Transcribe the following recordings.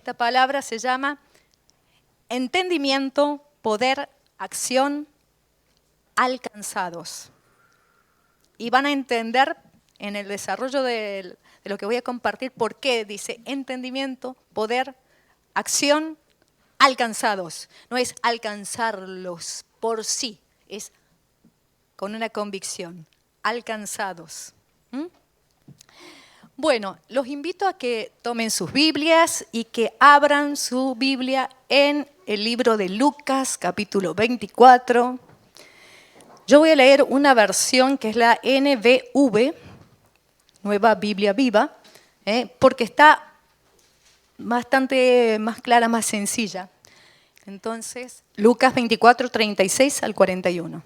esta palabra se llama entendimiento, poder, acción, alcanzados. Y van a entender en el desarrollo de lo que voy a compartir por qué dice entendimiento, poder, acción, alcanzados. No es alcanzarlos por sí, es con una convicción, alcanzados. Bueno, los invito a que tomen sus Biblias y que abran su Biblia en el libro de Lucas, capítulo 24. Yo voy a leer una versión que es la NBV, Nueva Biblia Viva, porque está bastante más clara, más sencilla. Entonces, Lucas 24, 36 al 41.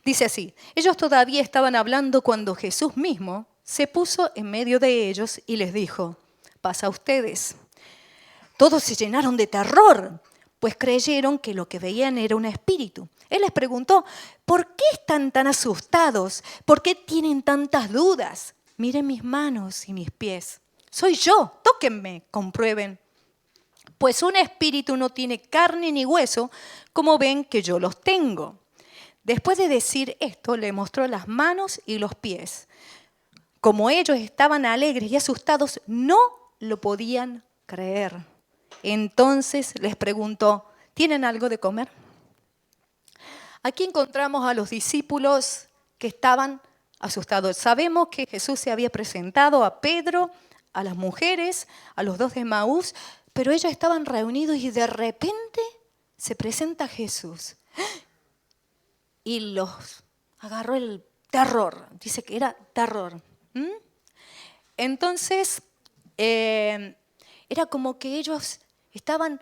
Dice así: ellos todavía estaban hablando cuando Jesús mismo se puso en medio de ellos y les dijo: paz a ustedes. Todos se llenaron de terror, pues creyeron que lo que veían era un espíritu. Él les preguntó: ¿por qué están tan asustados? ¿Por qué tienen tantas dudas? Miren mis manos y mis pies. Soy yo, tóquenme, comprueben. Pues un espíritu no tiene carne ni hueso, como ven que yo los tengo. Después de decir esto, le mostró las manos y los pies. Como ellos estaban alegres y asustados, no lo podían creer. Entonces les preguntó: ¿tienen algo de comer? Aquí encontramos a los discípulos que estaban asustados. Sabemos que Jesús se había presentado a Pedro, a las mujeres, a los dos de Emaús, pero ellos estaban reunidos y de repente se presenta Jesús. Y los agarró el terror, dice que era terror. Entonces, era como que ellos estaban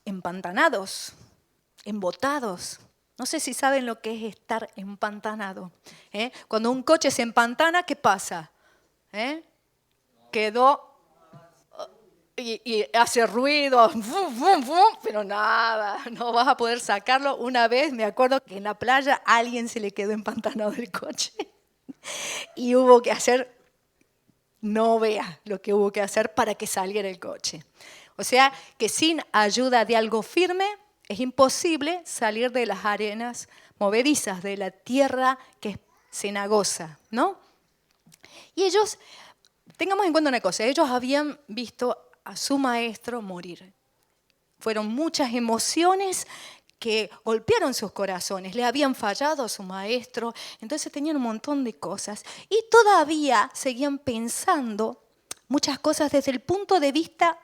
empantanados, embotados. No sé si saben lo que es estar empantanado. Cuando un coche se empantana, ¿qué pasa? Quedó y hace ruido, pero nada, no vas a poder sacarlo. Una vez me acuerdo que en la playa a alguien se le quedó empantanado el coche y hubo que hacer, no vea lo que hubo que hacer para que saliera el coche. O sea que sin ayuda de algo firme es imposible salir de las arenas movedizas, de la tierra que es cenagosa, ¿no? Y ellos, tengamos en cuenta una cosa, ellos habían visto a su maestro morir. Fueron muchas emociones que golpearon sus corazones, le habían fallado a su maestro, entonces tenían un montón de cosas y todavía seguían pensando muchas cosas desde el punto de vista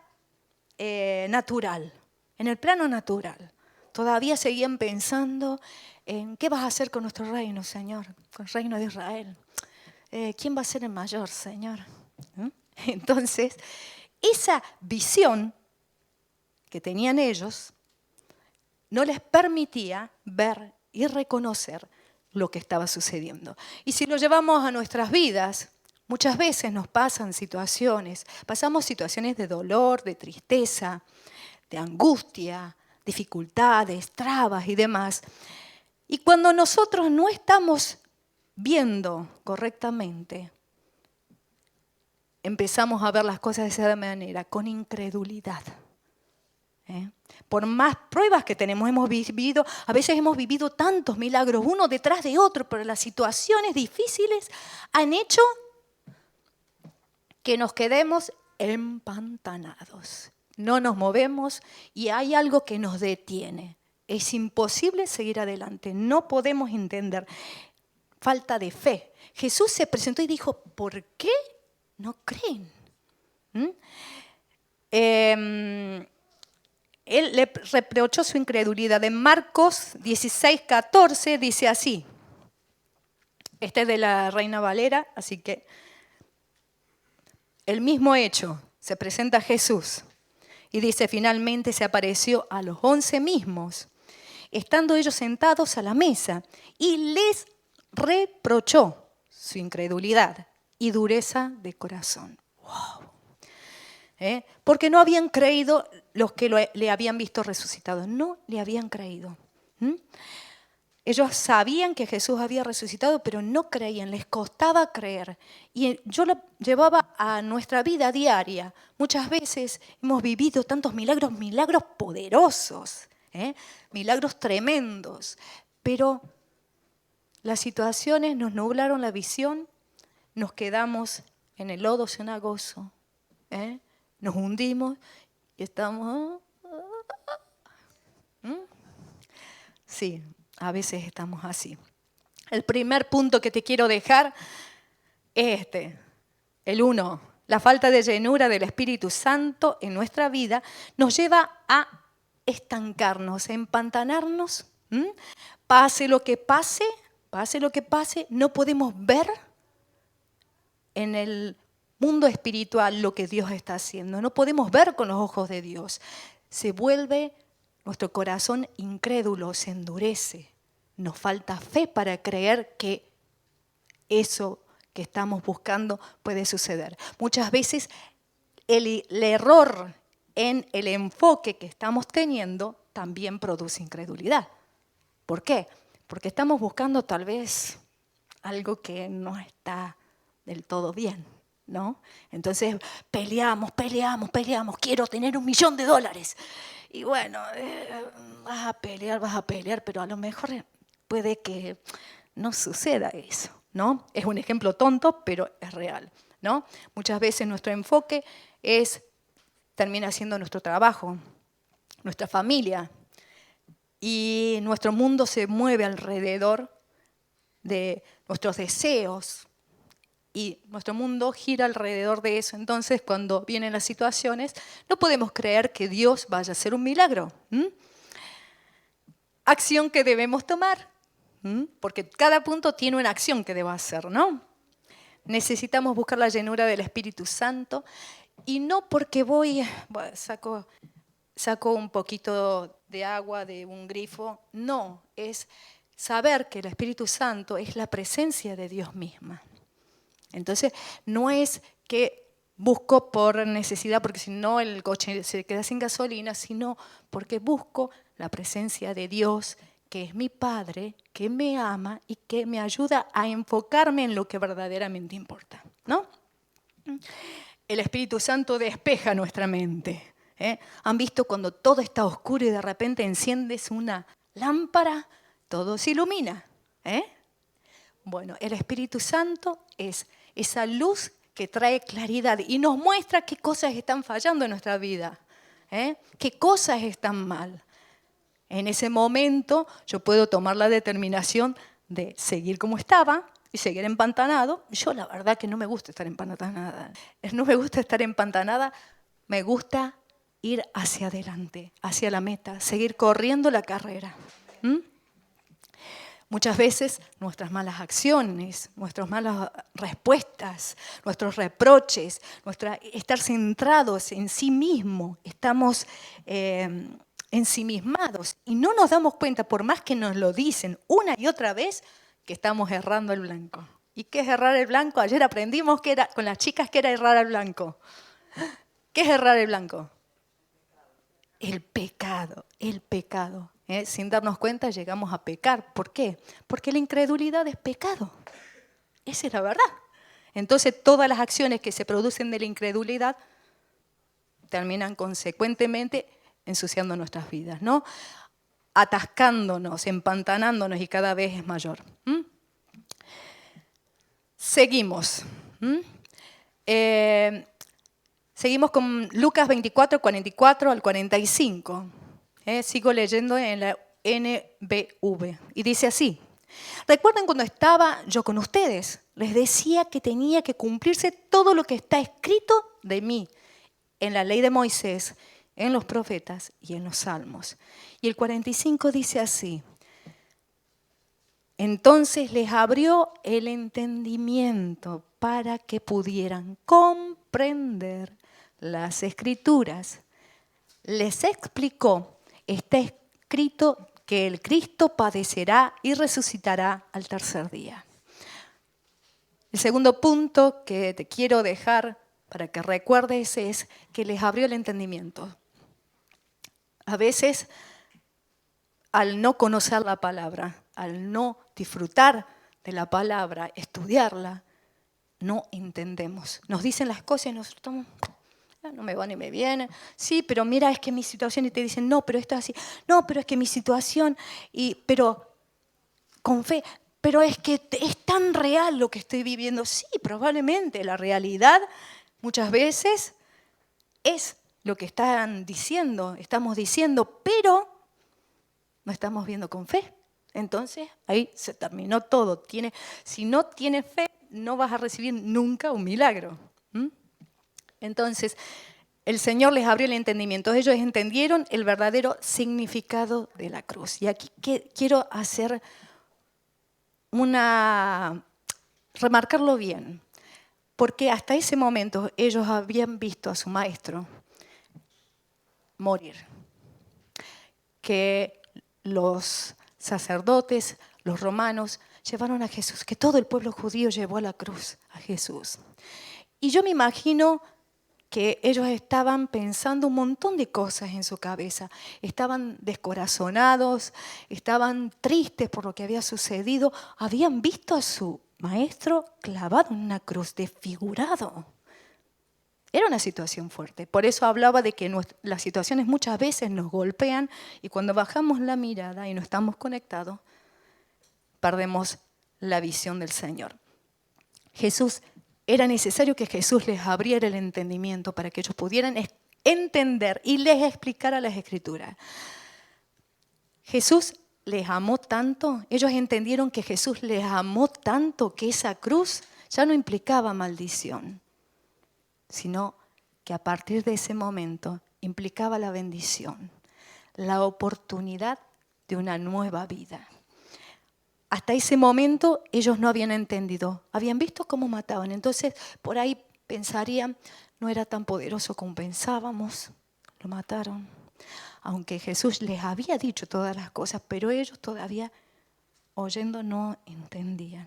natural, en el plano natural. Todavía seguían pensando en qué vas a hacer con nuestro reino, Señor, con el reino de Israel. ¿Quién va a ser el mayor, Señor? Entonces, esa visión que tenían ellos no les permitía ver y reconocer lo que estaba sucediendo. Y si lo llevamos a nuestras vidas, muchas veces nos pasan situaciones, pasamos situaciones de dolor, de tristeza, de angustia, dificultades, trabas y demás. Y cuando nosotros no estamos viendo correctamente, empezamos a ver las cosas de esa manera, con incredulidad. Por más pruebas que tenemos, a veces hemos vivido tantos milagros, uno detrás de otro, pero las situaciones difíciles han hecho que nos quedemos empantanados. No nos movemos y hay algo que nos detiene. Es imposible seguir adelante, no podemos entender. Falta de fe. Jesús se presentó y dijo: ¿por qué no creen? Él le reprochó su incredulidad. En Marcos 16, 14 dice así. Este es de la Reina Valera, así que el mismo hecho, se presenta Jesús y dice: finalmente se apareció a los 11 mismos, estando ellos sentados a la mesa, y les reprochó su incredulidad y dureza de corazón. ¡Wow! Porque no habían creído los que le habían visto resucitado. No le habían creído. Ellos sabían que Jesús había resucitado, pero no creían, les costaba creer. Y yo lo llevaba a nuestra vida diaria, muchas veces hemos vivido tantos milagros, milagros poderosos, milagros tremendos, pero las situaciones nos nublaron la visión, nos quedamos en el lodo cenagoso, nos hundimos y estamos... Sí, a veces estamos así. El primer punto que te quiero dejar es este, el 1. La falta de llenura del Espíritu Santo en nuestra vida nos lleva a estancarnos, a empantanarnos. Pase lo que pase, no podemos ver en el mundo espiritual lo que Dios está haciendo. No podemos ver con los ojos de Dios. Se vuelve nuestro corazón incrédulo, se endurece. Nos falta fe para creer que eso que estamos buscando puede suceder. Muchas veces el error en el enfoque que estamos teniendo también produce incredulidad. ¿Por qué? Porque estamos buscando tal vez algo que no está del todo bien, ¿no? Entonces peleamos, quiero tener $1.000.000. Y bueno, vas a pelear, pero a lo mejor puede que no suceda eso, ¿no? Es un ejemplo tonto, pero es real, ¿no? Muchas veces nuestro enfoque termina siendo nuestro trabajo, nuestra familia, y nuestro mundo se mueve alrededor de nuestros deseos, y nuestro mundo gira alrededor de eso. Entonces, cuando vienen las situaciones, no podemos creer que Dios vaya a hacer un milagro. Acción que debemos tomar, porque cada punto tiene una acción que debo hacer, ¿no? Necesitamos buscar la llenura del Espíritu Santo, y no porque saco un poquito de agua de un grifo, no, es saber que el Espíritu Santo es la presencia de Dios misma. Entonces, no es que busco por necesidad, porque si no el coche se queda sin gasolina, sino porque busco la presencia de Dios, que es mi Padre, que me ama y que me ayuda a enfocarme en lo que verdaderamente importa, ¿no? El Espíritu Santo despeja nuestra mente. ¿Han visto cuando todo está oscuro y de repente enciendes una lámpara? Todo se ilumina. Bueno, el Espíritu Santo es esa luz que trae claridad y nos muestra qué cosas están fallando en nuestra vida, qué cosas están mal. En ese momento yo puedo tomar la determinación de seguir como estaba y seguir empantanado. Yo la verdad que no me gusta estar empantanada. No me gusta estar empantanada, me gusta ir hacia adelante, hacia la meta, seguir corriendo la carrera. Muchas veces nuestras malas acciones, nuestras malas respuestas, nuestros reproches, estar centrados en sí mismo, estamos ensimismados y no nos damos cuenta, por más que nos lo dicen una y otra vez, que estamos errando el blanco. ¿Y qué es errar el blanco? Ayer aprendimos con las chicas que era errar el blanco. ¿Qué es errar el blanco? El pecado. Sin darnos cuenta llegamos a pecar. ¿Por qué? Porque la incredulidad es pecado. Esa es la verdad. Entonces todas las acciones que se producen de la incredulidad terminan consecuentemente ensuciando nuestras vidas, ¿no? Atascándonos, empantanándonos y cada vez es mayor. Seguimos. Seguimos con Lucas 24, 44 al 45. Sigo leyendo en la NBV. Y dice así: recuerden cuando estaba yo con ustedes, les decía que tenía que cumplirse todo lo que está escrito de mí en la ley de Moisés, en los profetas y en los salmos. Y el 45 dice así: entonces les abrió el entendimiento para que pudieran comprender las Escrituras. Les explicó, está escrito que el Cristo padecerá y resucitará al tercer día. El segundo punto que te quiero dejar para que recuerdes es que les abrió el entendimiento. A veces, al no conocer la palabra, al no disfrutar de la palabra, estudiarla, no entendemos. Nos dicen las cosas y nosotros estamos, no me va ni me viene. Sí, pero mira, es que mi situación, y te dicen, no, pero esto es así. No, pero es que mi situación, pero con fe, pero es que es tan real lo que estoy viviendo. Sí, probablemente la realidad muchas veces es lo que estamos diciendo, pero no estamos viendo con fe. Entonces, ahí se terminó todo. Si no tienes fe, no vas a recibir nunca un milagro. Entonces, el Señor les abrió el entendimiento. Ellos entendieron el verdadero significado de la cruz. Y aquí quiero hacer remarcarlo bien, porque hasta ese momento ellos habían visto a su maestro morir, que los sacerdotes, los romanos, llevaron a Jesús, que todo el pueblo judío llevó a la cruz a Jesús. Y yo me imagino que ellos estaban pensando un montón de cosas en su cabeza. Estaban descorazonados, estaban tristes por lo que había sucedido. Habían visto a su maestro clavado en una cruz, desfigurado. Era una situación fuerte. Por eso hablaba de que las situaciones muchas veces nos golpean y cuando bajamos la mirada y no estamos conectados, perdemos la visión del Señor. Era necesario que Jesús les abriera el entendimiento para que ellos pudieran entender y les explicara las Escrituras. Jesús les amó tanto, ellos entendieron que Jesús les amó tanto que esa cruz ya no implicaba maldición, sino que a partir de ese momento implicaba la bendición, la oportunidad de una nueva vida. Hasta ese momento ellos no habían entendido, habían visto cómo mataban. Entonces por ahí pensarían, no era tan poderoso como pensábamos, lo mataron. Aunque Jesús les había dicho todas las cosas, pero ellos todavía oyendo no entendían.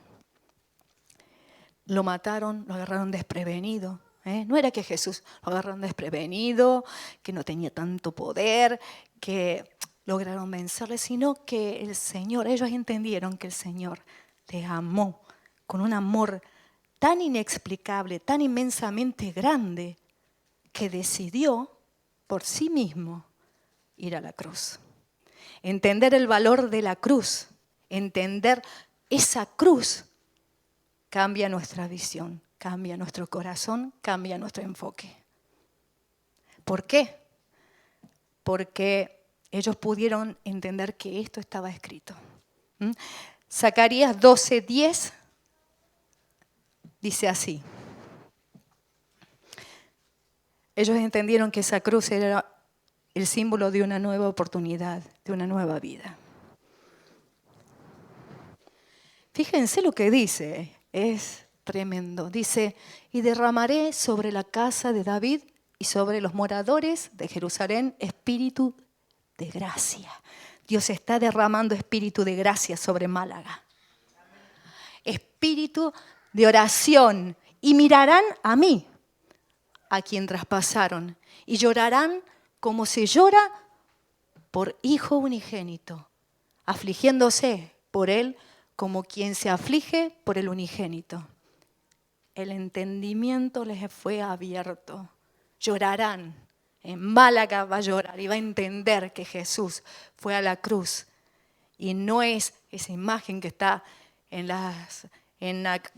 Lo mataron, lo agarraron desprevenido. No era que Jesús lo agarraron desprevenido, que no tenía tanto poder, que lograron vencerle, sino que el Señor, ellos entendieron que el Señor les amó con un amor tan inexplicable, tan inmensamente grande, que decidió por sí mismo ir a la cruz. Entender el valor de la cruz, entender esa cruz, cambia nuestra visión, cambia nuestro corazón, cambia nuestro enfoque. ¿Por qué? Porque ellos pudieron entender que esto estaba escrito. Zacarías 12:10 dice así. Ellos entendieron que esa cruz era el símbolo de una nueva oportunidad, de una nueva vida. Fíjense lo que dice, es tremendo. Dice, y derramaré sobre la casa de David y sobre los moradores de Jerusalén espíritu de gracia. Dios está derramando espíritu de gracia sobre Málaga. Espíritu de oración. Y mirarán a mí, a quien traspasaron, y llorarán como se llora por hijo unigénito, afligiéndose por él como quien se aflige por el unigénito. El entendimiento les fue abierto. Llorarán. En Málaga va a llorar y va a entender que Jesús fue a la cruz. Y no es esa imagen que está en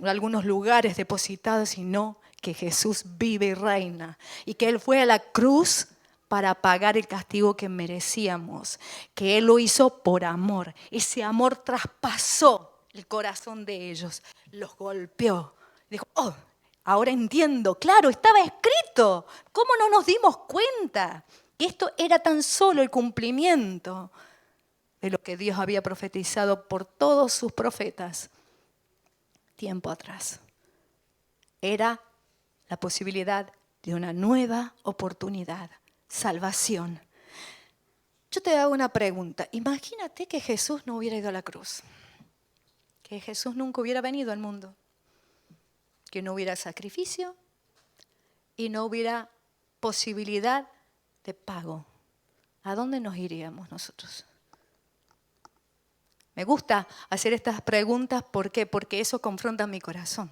algunos lugares depositados, sino que Jesús vive y reina. Y que Él fue a la cruz para pagar el castigo que merecíamos. Que Él lo hizo por amor. Ese amor traspasó el corazón de ellos, los golpeó. Dijo, oh, ahora entiendo, claro, estaba escrito. ¿Cómo no nos dimos cuenta que esto era tan solo el cumplimiento de lo que Dios había profetizado por todos sus profetas tiempo atrás? Era la posibilidad de una nueva oportunidad, salvación. Yo te hago una pregunta. Imagínate que Jesús no hubiera ido a la cruz. Que Jesús nunca hubiera venido al mundo, que no hubiera sacrificio y no hubiera posibilidad de pago. ¿A dónde nos iríamos nosotros? Me gusta hacer estas preguntas, ¿por qué? Porque eso confronta mi corazón.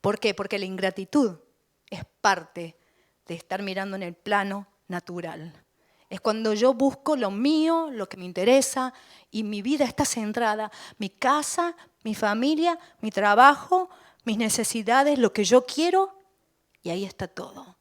¿Por qué? Porque la ingratitud es parte de estar mirando en el plano natural. Es cuando yo busco lo mío, lo que me interesa, y mi vida está centrada, mi casa, mi familia, mi trabajo, mis necesidades, lo que yo quiero, y ahí está todo.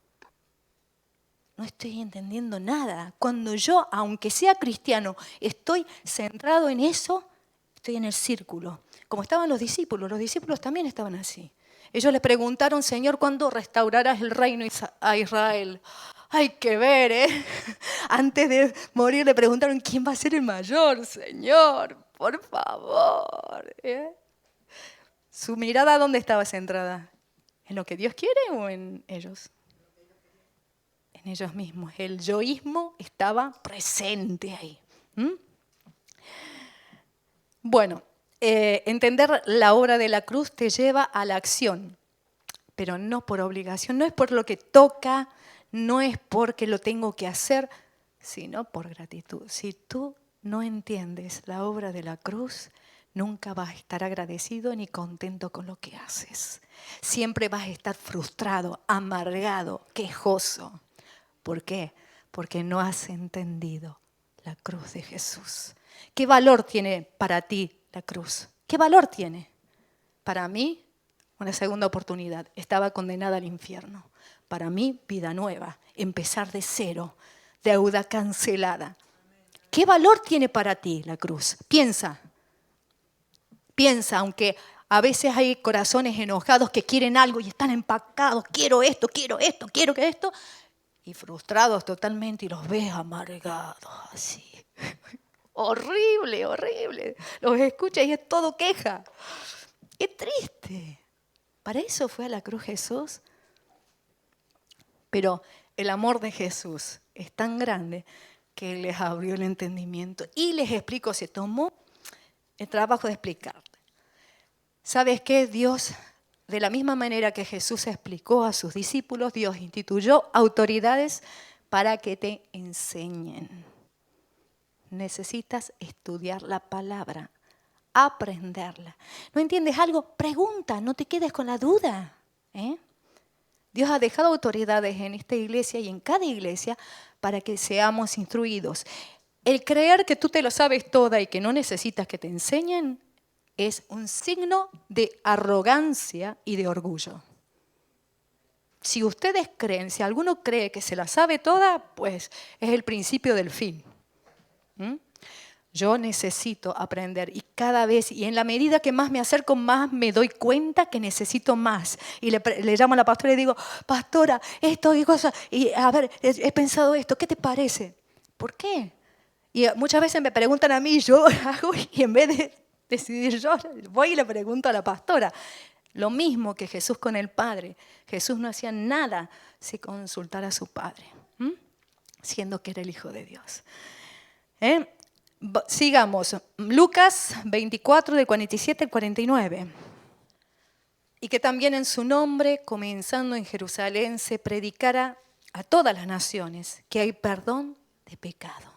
No estoy entendiendo nada. Cuando yo, aunque sea cristiano, estoy centrado en eso, estoy en el círculo. Como estaban los discípulos también estaban así. Ellos le preguntaron, Señor, ¿cuándo restaurarás el reino a Israel? Hay que ver, ¿eh? Antes de morir le preguntaron, ¿quién va a ser el mayor, Señor? Por favor. ¿Su mirada dónde estaba centrada? ¿En lo que Dios quiere o en ellos? En ellos mismos. El yoísmo estaba presente ahí. Bueno, entender la obra de la cruz te lleva a la acción, pero no por obligación, no es por lo que toca, no es porque lo tengo que hacer, sino por gratitud. Si tú no entiendes la obra de la cruz, nunca vas a estar agradecido ni contento con lo que haces. Siempre vas a estar frustrado, amargado, quejoso. ¿Por qué? Porque no has entendido la cruz de Jesús. ¿Qué valor tiene para ti la cruz? ¿Qué valor tiene? Para mí, una segunda oportunidad. Estaba condenada al infierno. Para mí, vida nueva. Empezar de cero. Deuda cancelada. ¿Qué valor tiene para ti la cruz? Piensa. Piensa, aunque a veces hay corazones enojados que quieren algo y están empacados. Quiero esto, quiero esto, quiero que esto. Y frustrados totalmente y los ves amargados así. Horrible, horrible. Los escuchas y es todo queja. Es triste. Para eso fue a la cruz Jesús. Pero el amor de Jesús es tan grande que les abrió el entendimiento y les explicó, se tomó el trabajo de explicarte. ¿Sabes qué? Dios, de la misma manera que Jesús explicó a sus discípulos, Dios instituyó autoridades para que te enseñen. Necesitas estudiar la palabra, aprenderla. ¿No entiendes algo? Pregunta, no te quedes con la duda. Dios ha dejado autoridades en esta iglesia y en cada iglesia para que seamos instruidos. El creer que tú te lo sabes toda y que no necesitas que te enseñen es un signo de arrogancia y de orgullo. Si ustedes creen, si alguno cree que se la sabe toda, pues es el principio del fin. Yo necesito aprender y cada vez, y en la medida que más me acerco, más me doy cuenta que necesito más. Y le llamo a la pastora y digo, pastora, esto y cosas, y a ver, he pensado esto, ¿qué te parece? ¿Por qué? Y muchas veces me preguntan a mí, yo hago, y en vez de decidir yo, voy y le pregunto a la pastora. Lo mismo que Jesús con el Padre. Jesús no hacía nada sin consultar a su Padre, siendo que era el Hijo de Dios. Sigamos, Lucas 24, del 47 al 49. Y que también en su nombre, comenzando en Jerusalén, se predicara a todas las naciones que hay perdón de pecado,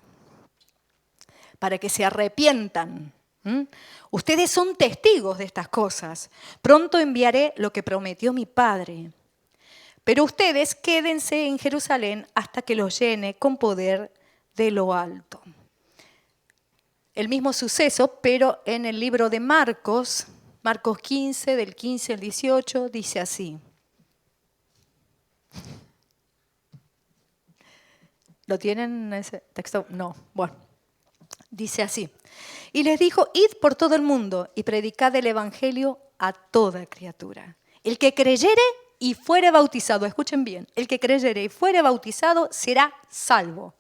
para que se arrepientan. Ustedes son testigos de estas cosas. Pronto enviaré lo que prometió mi Padre. Pero ustedes quédense en Jerusalén hasta que los llene con poder de lo alto. El mismo suceso, pero en el libro de Marcos, Marcos 15, del 15 al 18, dice así. ¿Lo tienen ese texto? No. Bueno, dice así. Y les dijo, id por todo el mundo y predicad el evangelio a toda criatura. El que creyere y fuere bautizado, escuchen bien, el que creyere y fuere bautizado será salvo,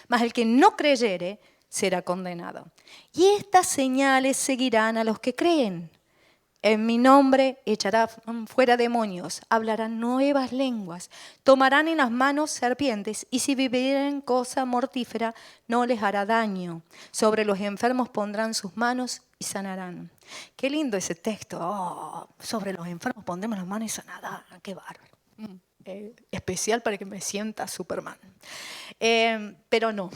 mas el que no creyere será condenado. Y estas señales seguirán a los que creen. En mi nombre echarán fuera demonios, hablarán nuevas lenguas, tomarán en las manos serpientes y si bebieren cosa mortífera no les hará daño. Sobre los enfermos pondrán sus manos y sanarán. Qué lindo ese texto. Oh, sobre los enfermos pondremos las manos y sanarán. Qué bárbaro. Especial para que me sienta Superman. Pero no.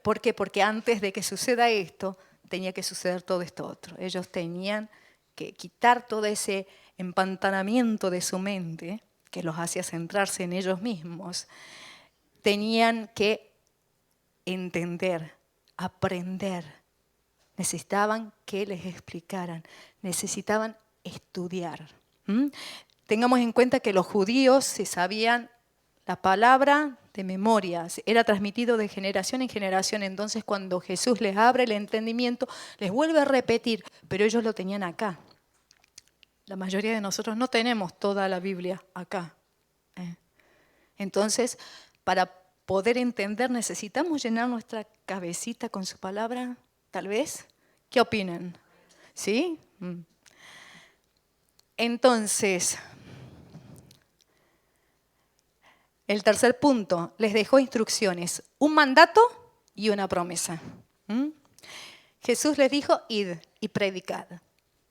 ¿Por qué? Porque antes de que suceda esto, tenía que suceder todo esto otro. Ellos tenían que quitar todo ese empantanamiento de su mente, que los hacía centrarse en ellos mismos, tenían que entender, aprender. Necesitaban que les explicaran, necesitaban estudiar. Tengamos en cuenta que los judíos se sabían la palabra de memoria, era transmitido de generación en generación. Entonces, cuando Jesús les abre el entendimiento, les vuelve a repetir, pero ellos lo tenían acá. La mayoría de nosotros no tenemos toda la Biblia acá. Entonces, para poder entender, necesitamos llenar nuestra cabecita con su palabra, tal vez. ¿Qué opinan? ¿Sí? Entonces, el tercer punto, les dejó instrucciones, un mandato y una promesa. Jesús les dijo, id y predicad.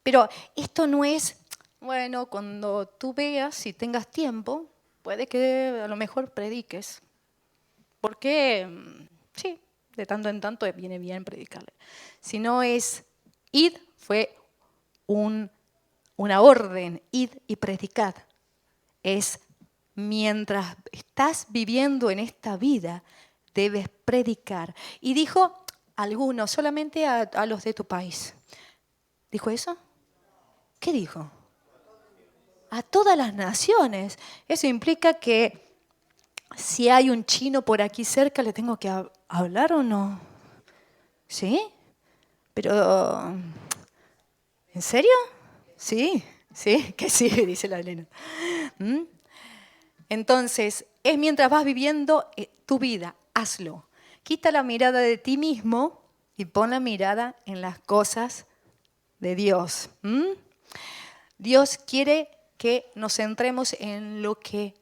Pero esto no es, bueno, cuando tú veas y tengas tiempo, puede que a lo mejor prediques. Porque, sí, de tanto en tanto viene bien predicarle. Si no es, id fue una orden, id y predicad. Es mientras estás viviendo en esta vida, debes predicar. Y dijo algunos, solamente a los de tu país. ¿Dijo eso? ¿Qué dijo? A todas las naciones. Eso implica que si hay un chino por aquí cerca, ¿le tengo que hablar o no? ¿Sí? Pero, ¿en serio? Sí, que sí, dice la Elena. Entonces, es mientras vas viviendo tu vida, hazlo. Quita la mirada de ti mismo y pon la mirada en las cosas de Dios. Dios quiere que nos centremos en lo que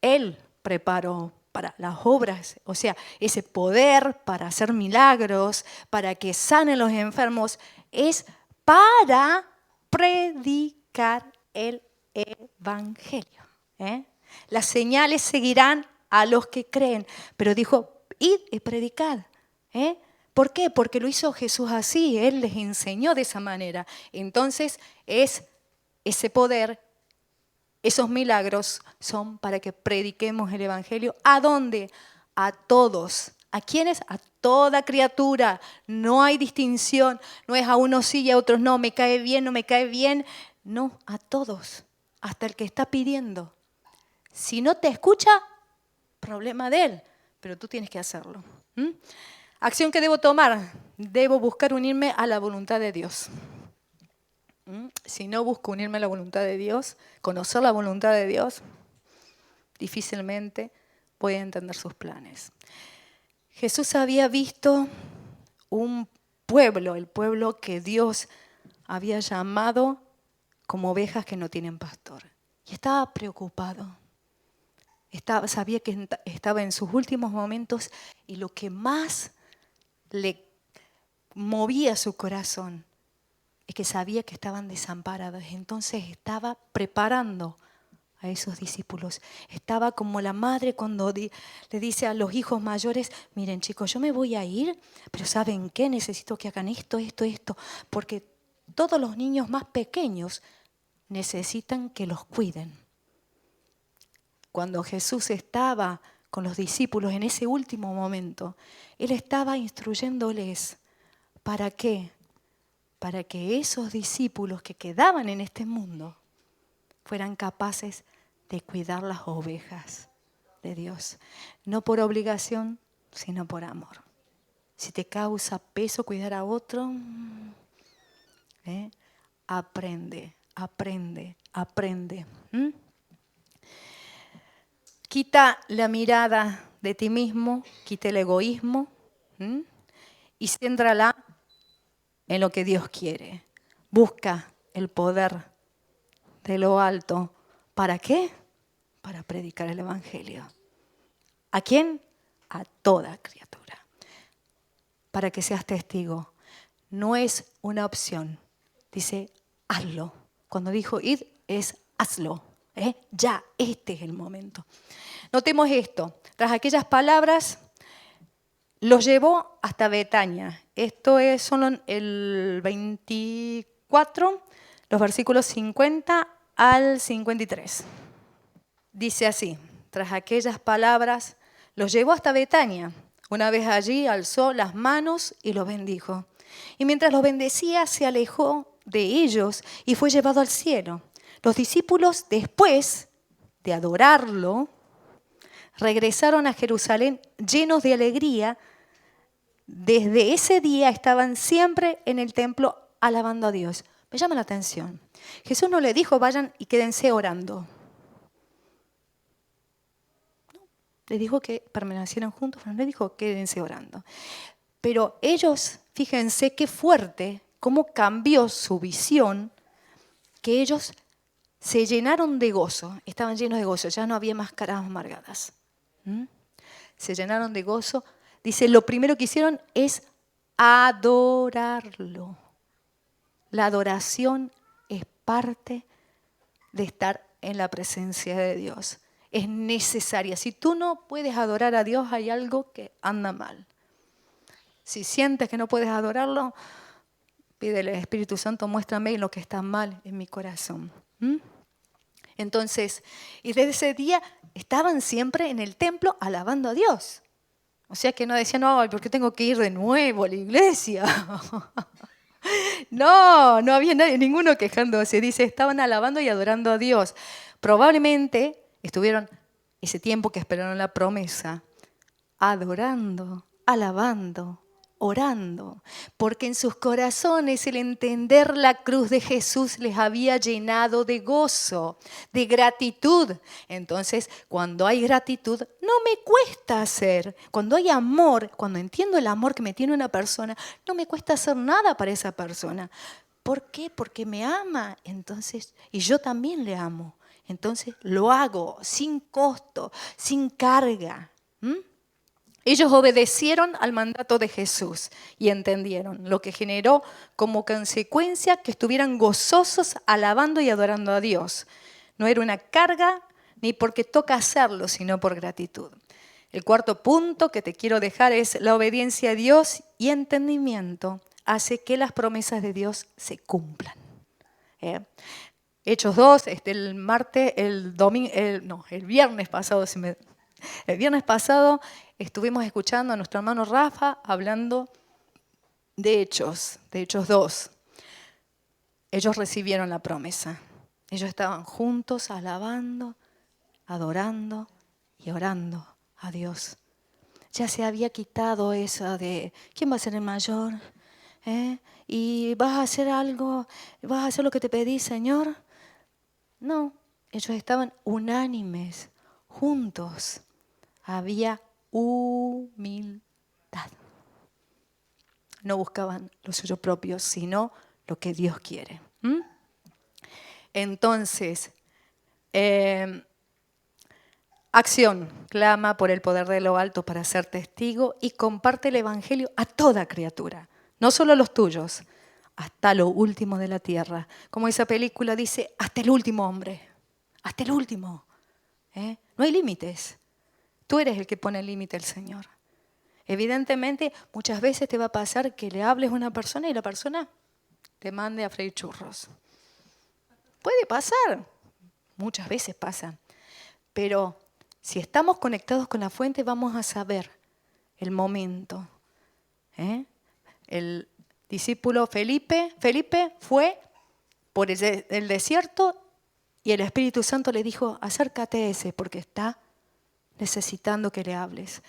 Él preparó para las obras, o sea, ese poder para hacer milagros, para que sanen los enfermos, es para predicar el Evangelio. Las señales seguirán a los que creen, pero dijo, id y predicad. ¿Por qué? Porque lo hizo Jesús así, Él les enseñó de esa manera. Entonces, es ese poder, esos milagros son para que prediquemos el Evangelio. ¿A dónde? A todos. ¿A quiénes? A toda criatura. No hay distinción. No es a unos sí y a otros no. Me cae bien, no me cae bien. No, a todos. Hasta el que está pidiendo. Si no te escucha, problema de él. Pero tú tienes que hacerlo. Acción que debo tomar. Debo buscar unirme a la voluntad de Dios. Si no busco unirme a la voluntad de Dios, conocer la voluntad de Dios, difícilmente voy a entender sus planes. Jesús había visto un pueblo, el pueblo que Dios había llamado como ovejas que no tienen pastor. Y estaba preocupado. Sabía que estaba en sus últimos momentos y lo que más le movía su corazón es que sabía que estaban desamparados. Entonces estaba preparando a esos discípulos. Estaba como la madre cuando le dice a los hijos mayores, miren chicos, yo me voy a ir, pero ¿saben qué? Necesito que hagan esto, porque todos los niños más pequeños necesitan que los cuiden. Cuando Jesús estaba con los discípulos en ese último momento, Él estaba instruyéndoles. ¿Para qué? Para que esos discípulos que quedaban en este mundo fueran capaces de cuidar las ovejas de Dios. No por obligación, sino por amor. Si te causa peso cuidar a otro, aprende. Quita la mirada de ti mismo, quita el egoísmo y céntrala en lo que Dios quiere. Busca el poder de lo alto. ¿Para qué? Para predicar el Evangelio. ¿A quién? A toda criatura. Para que seas testigo. No es una opción. Dice, hazlo. Cuando dijo id, es hazlo. Ya, este es el momento. Notemos esto. Tras aquellas palabras, los llevó hasta Betania. Esto son el 24, los versículos 50 al 53. Dice así: tras aquellas palabras, los llevó hasta Betania. Una vez allí, alzó las manos y los bendijo. Y mientras los bendecía, se alejó de ellos y fue llevado al cielo. Los discípulos, después de adorarlo, regresaron a Jerusalén llenos de alegría. Desde ese día estaban siempre en el templo alabando a Dios. Me llama la atención. Jesús no le dijo, vayan y quédense orando. No, le dijo que permanecieran juntos, pero no le dijo, quédense orando. Pero ellos, fíjense qué fuerte, cómo cambió su visión, que ellos se llenaron de gozo, estaban llenos de gozo, ya no había más caras amargadas. Se llenaron de gozo. Dice, lo primero que hicieron es adorarlo. La adoración es parte de estar en la presencia de Dios. Es necesaria. Si tú no puedes adorar a Dios, hay algo que anda mal. Si sientes que no puedes adorarlo, pídele al Espíritu Santo, muéstrame lo que está mal en mi corazón. Entonces, y desde ese día estaban siempre en el templo alabando a Dios. O sea que no decían, ay, ¿por qué tengo que ir de nuevo a la iglesia? No había nadie, ninguno quejándose. Dice, estaban alabando y adorando a Dios. Probablemente estuvieron ese tiempo que esperaron la promesa, adorando, alabando, orando, porque en sus corazones el entender la cruz de Jesús les había llenado de gozo, de gratitud. Entonces, cuando hay gratitud, no me cuesta hacer. Cuando hay amor, cuando entiendo el amor que me tiene una persona, no me cuesta hacer nada para esa persona. ¿Por qué? Porque me ama. Entonces, y yo también le amo. Entonces, lo hago sin costo, sin carga. Ellos obedecieron al mandato de Jesús y entendieron, lo que generó como consecuencia que estuvieran gozosos alabando y adorando a Dios. No era una carga ni porque toca hacerlo, sino por gratitud. El cuarto punto que te quiero dejar es la obediencia a Dios y entendimiento hace que las promesas de Dios se cumplan. Hechos 2, el viernes pasado, el viernes pasado estuvimos escuchando a nuestro hermano Rafa hablando de Hechos 2. Ellos recibieron la promesa. Ellos estaban juntos alabando, adorando y orando a Dios. Ya se había quitado eso de ¿quién va a ser el mayor? ¿Y vas a hacer algo? ¿Vas a hacer lo que te pedí, Señor? No, ellos estaban unánimes, juntos. Había humildad. No buscaban lo suyo propio, sino lo que Dios quiere. Entonces, acción, clama por el poder de lo alto para ser testigo y comparte el evangelio a toda criatura, no solo a los tuyos, hasta lo último de la tierra. Como esa película dice, hasta el último hombre, hasta el último. No hay límites. Tú eres el que pone el límite al Señor. Evidentemente, muchas veces te va a pasar que le hables a una persona y la persona te mande a freír churros. Puede pasar, muchas veces pasa. Pero si estamos conectados con la fuente, vamos a saber el momento. El discípulo Felipe fue por el desierto y el Espíritu Santo le dijo, acércate a ese porque está necesitando que le hables.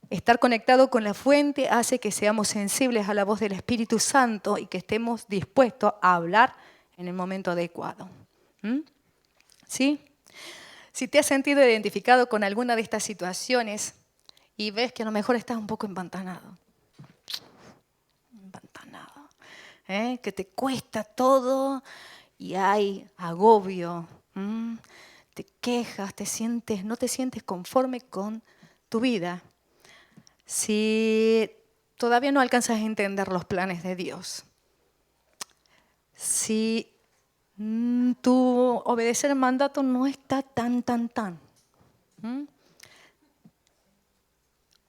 Estar conectado con la fuente hace que seamos sensibles a la voz del Espíritu Santo y que estemos dispuestos a hablar en el momento adecuado. ¿Sí? Si te has sentido identificado con alguna de estas situaciones y ves que a lo mejor estás un poco empantanado, que te cuesta todo y hay agobio, te quejas, no te sientes conforme con tu vida. Si todavía no alcanzas a entender los planes de Dios, si tu obedecer el mandato no está tan,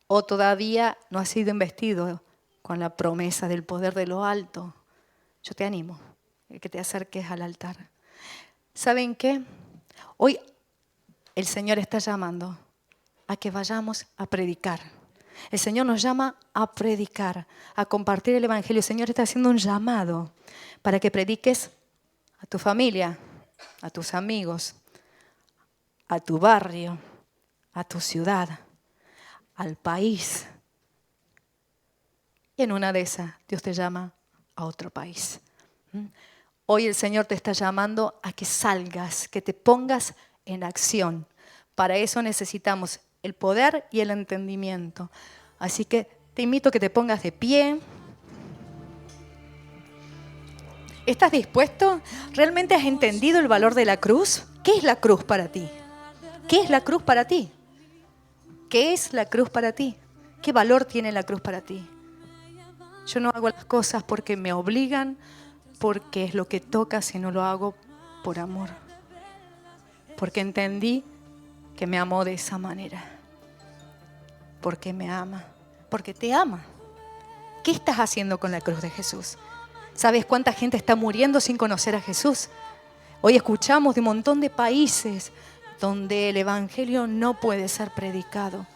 o todavía no has sido investido con la promesa del poder de lo alto, yo te animo a que te acerques al altar. ¿Saben qué? Hoy el Señor está llamando a que vayamos a predicar. El Señor nos llama a predicar, a compartir el Evangelio. El Señor está haciendo un llamado para que prediques a tu familia, a tus amigos, a tu barrio, a tu ciudad, al país. Y en una de esas, Dios te llama a otro país. Hoy el Señor te está llamando a que salgas, que te pongas en acción. Para eso necesitamos el poder y el entendimiento. Así que te invito a que te pongas de pie. ¿Estás dispuesto? ¿Realmente has entendido el valor de la cruz? ¿Qué es la cruz para ti? ¿Qué es la cruz para ti? ¿Qué es la cruz para ti? ¿Qué valor tiene la cruz para ti? Yo no hago las cosas porque me obligan, porque es lo que toca, sino lo hago por amor. Porque entendí que me amó de esa manera. Porque me ama. Porque te ama. ¿Qué estás haciendo con la cruz de Jesús? ¿Sabes cuánta gente está muriendo sin conocer a Jesús? Hoy escuchamos de un montón de países donde el Evangelio no puede ser predicado,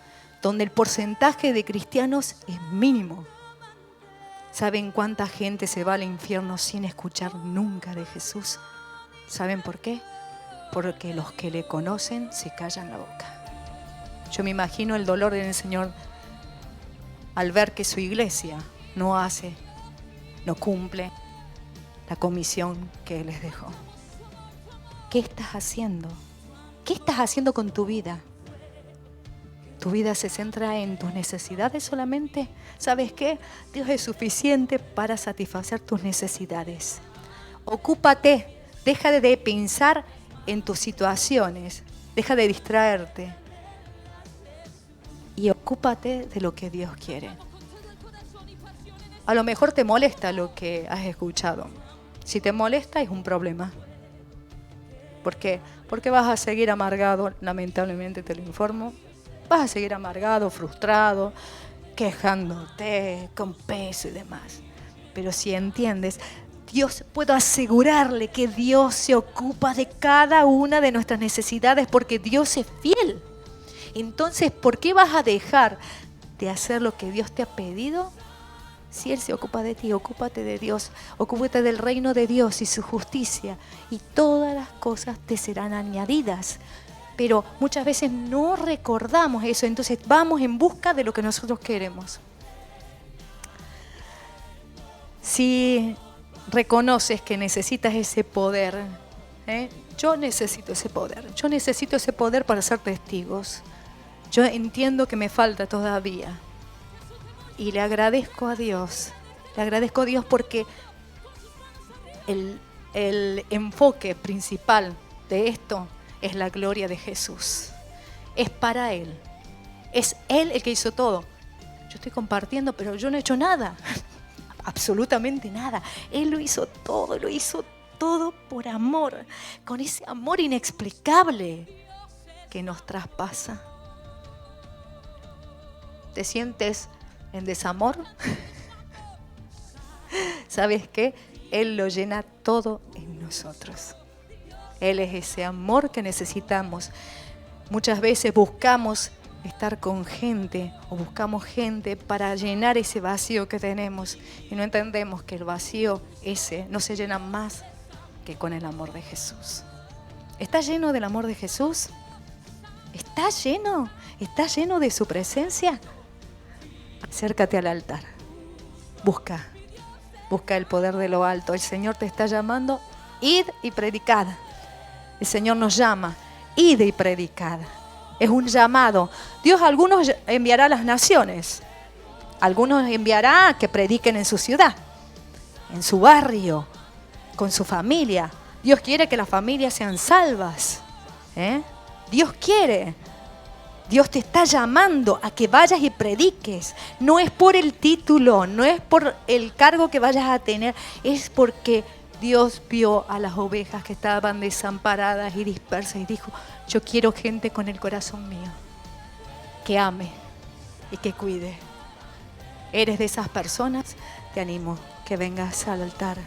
donde el porcentaje de cristianos es mínimo. ¿Saben cuánta gente se va al infierno sin escuchar nunca de Jesús? ¿Saben por qué? Porque los que le conocen se callan la boca. Yo me imagino el dolor del Señor al ver que su iglesia no cumple la comisión que Él les dejó. ¿Qué estás haciendo? ¿Qué estás haciendo con tu vida? ¿Tu vida se centra en tus necesidades solamente? ¿Sabes qué? Dios es suficiente para satisfacer tus necesidades. Ocúpate, deja de pensar en tus situaciones, deja de distraerte y ocúpate de lo que Dios quiere. A lo mejor te molesta lo que has escuchado. Si te molesta es un problema. ¿Por qué? Porque vas a seguir amargado, lamentablemente te lo informo. Vas a seguir amargado, frustrado, quejándote, con peso y demás. Pero si entiendes, puedo asegurarle que Dios se ocupa de cada una de nuestras necesidades porque Dios es fiel. Entonces, ¿por qué vas a dejar de hacer lo que Dios te ha pedido? Si Él se ocupa de ti, ocúpate de Dios, ocúpate del reino de Dios y su justicia, y todas las cosas te serán añadidas. Pero muchas veces no recordamos eso, entonces vamos en busca de lo que nosotros queremos. Si reconoces que necesitas ese poder, yo necesito ese poder para ser testigos. Yo entiendo que me falta todavía. Y le agradezco a Dios porque el enfoque principal de esto es la gloria de Jesús. Es para Él. Es Él el que hizo todo. Yo estoy compartiendo, pero yo no he hecho nada. Absolutamente nada. Él lo hizo todo por amor. Con ese amor inexplicable que nos traspasa. ¿Te sientes en desamor? ¿Sabes qué? Él lo llena todo en nosotros. Él es ese amor que necesitamos. Muchas veces buscamos estar con gente o buscamos gente para llenar ese vacío que tenemos y no entendemos que el vacío ese no se llena más que con el amor de Jesús. ¿Estás lleno del amor de Jesús? ¿Estás lleno? ¿Estás lleno de su presencia? Acércate al altar. Busca el poder de lo alto. El Señor te está llamando. Id y predicad. El Señor nos llama. Id y predicad. Es un llamado. Dios a algunos enviará a las naciones. Algunos enviará a que prediquen en su ciudad, en su barrio, con su familia. Dios quiere que las familias sean salvas. Dios quiere. Dios te está llamando a que vayas y prediques. No es por el título, no es por el cargo que vayas a tener, es porque Dios vio a las ovejas que estaban desamparadas y dispersas y dijo, yo quiero gente con el corazón mío, que ame y que cuide. ¿Eres de esas personas? Te animo que vengas al altar.